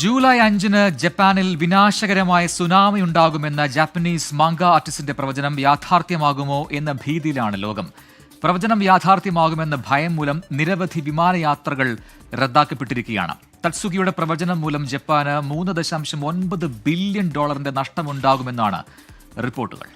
July 5-ന് ജപ്പാനിൽ വിനാശകരമായ tsunami ഉണ്ടാകുമെന്ന ജാപ്പനീസ് മാംഗ ആർട്ടിസ്റ്റിന്റെ പ്രവചനം യാഥാർത്ഥ്യമാകുമോ എന്ന ഭീതിയിലാണ് ലോകം. പ്രവചനം യാഥാർത്ഥ്യമാകുമെന്ന ഭയം മൂലം നിരവധി വിമാനയാത്രകൾ റദ്ദാക്കപ്പെട്ടിരിക്കുകയാണ്. തത്സുകിയുടെ പ്രവചനം മൂലം ജപ്പാന് $3.9 ബില്യൺ നഷ്ടമുണ്ടാകുമെന്നാണ് റിപ്പോർട്ടുകൾ.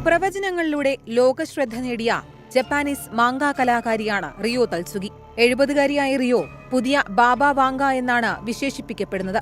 പ്രവചനങ്ങളിലൂടെ ലോകശ്രദ്ധ നേടിയ ജപ്പാനീസ് മാംഗ കലാകാരിയാണ് റിയോ തത്സുഗി. 70-കാരിയായ റിയോ പുതിയ ബാബ വാങ്ക എന്നാണ് വിശേഷിപ്പിക്കപ്പെടുന്നത്.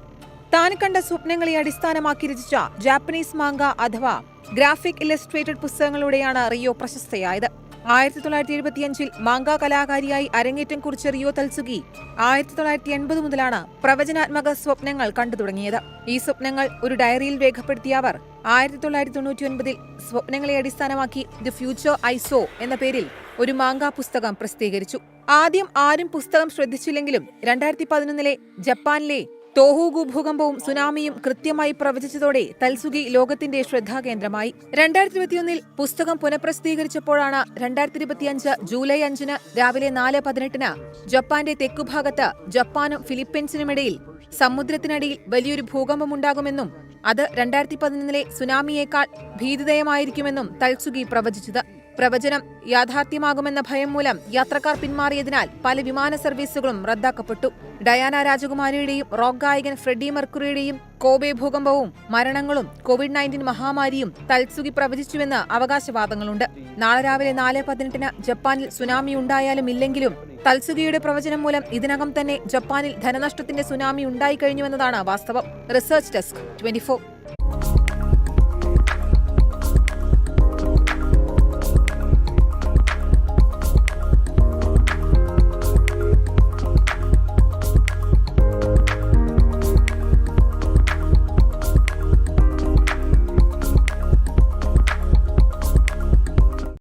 താൻ കണ്ട സ്വപ്നങ്ങളെ അടിസ്ഥാനമാക്കി രചിച്ച ജാപ്പനീസ് മാംഗ അഥവാ ഗ്രാഫിക് ഇല്ലസ്ട്രേറ്റഡ് പുസ്തകങ്ങളിലൂടെയാണ് റിയോ പ്രശസ്തയായത്. 1975-ൽ മാംഗ കലാകാരിയായി അരങ്ങേറ്റം കുറിച്ച റിയോ തത്സുഗി 1980 മുതലാണ് പ്രവചനാത്മക സ്വപ്നങ്ങൾ കണ്ടു തുടങ്ങിയത്. ഈ സ്വപ്നങ്ങൾ ഒരു ഡയറിയിൽ രേഖപ്പെടുത്തിയ അവർ 1999-ൽ സ്വപ്നങ്ങളെ അടിസ്ഥാനമാക്കി ദി ഫ്യൂച്ചർ ഐ സോ എന്ന പേരിൽ ഒരു മാംഗ പുസ്തകം പ്രസിദ്ധീകരിച്ചു. ആദ്യം ആരും പുസ്തകം ശ്രദ്ധിച്ചില്ലെങ്കിലും 2011-ലെ ജപ്പാനിലെ തോഹൂഗു ഭൂകമ്പവും സുനാമിയും കൃത്യമായി പ്രവചിച്ചതോടെ തത്സുഗി ലോകത്തിന്റെ ശ്രദ്ധാകേന്ദ്രമായി. 2021-ൽ പുസ്തകം പുനഃപ്രസിദ്ധീകരിച്ചപ്പോഴാണ് 2025 ജൂലൈ 5-ന് രാവിലെ 4:18-ന് ജപ്പാന്റെ തെക്കുഭാഗത്ത് ജപ്പാനും ഫിലിപ്പീൻസിനുമിടയിൽ സമുദ്രത്തിനടിയിൽ വലിയൊരു ഭൂകമ്പമുണ്ടാകുമെന്നും അത് 2011-ലെ സുനാമിയേക്കാൾ ഭീതിദയമായിരിക്കുമെന്നും തത്സുഗി പ്രവചിച്ചത്. പ്രവചനം യാഥാർത്ഥ്യമാകുമെന്ന ഭയം മൂലം യാത്രക്കാർ പിന്മാറിയതിനാൽ പല വിമാന സർവീസുകളും റദ്ദാക്കപ്പെട്ടു. ഡയാന രാജകുമാരിയുടെയും റോക്ക് ഗായകൻ ഫ്രെഡി മെർക്കുറിയുടെയും കോബെ ഭൂകമ്പവും മരണങ്ങളും കോവിഡ്-19 മഹാമാരിയും തത്സുഗി പ്രവചിച്ചുവെന്ന് അവകാശവാദങ്ങളുണ്ട്. നാളെ രാവിലെ 4:18-ന് ജപ്പാനിൽ സുനാമി ഉണ്ടായാലും ഇല്ലെങ്കിലും തത്സുഗിയുടെ പ്രവചനം മൂലം ഇതിനകം തന്നെ ജപ്പാനിൽ ധനനഷ്ടത്തിന്റെ സുനാമി ഉണ്ടായിക്കഴിഞ്ഞുവെന്നതാണ് വാസ്തവം. Research desk 24.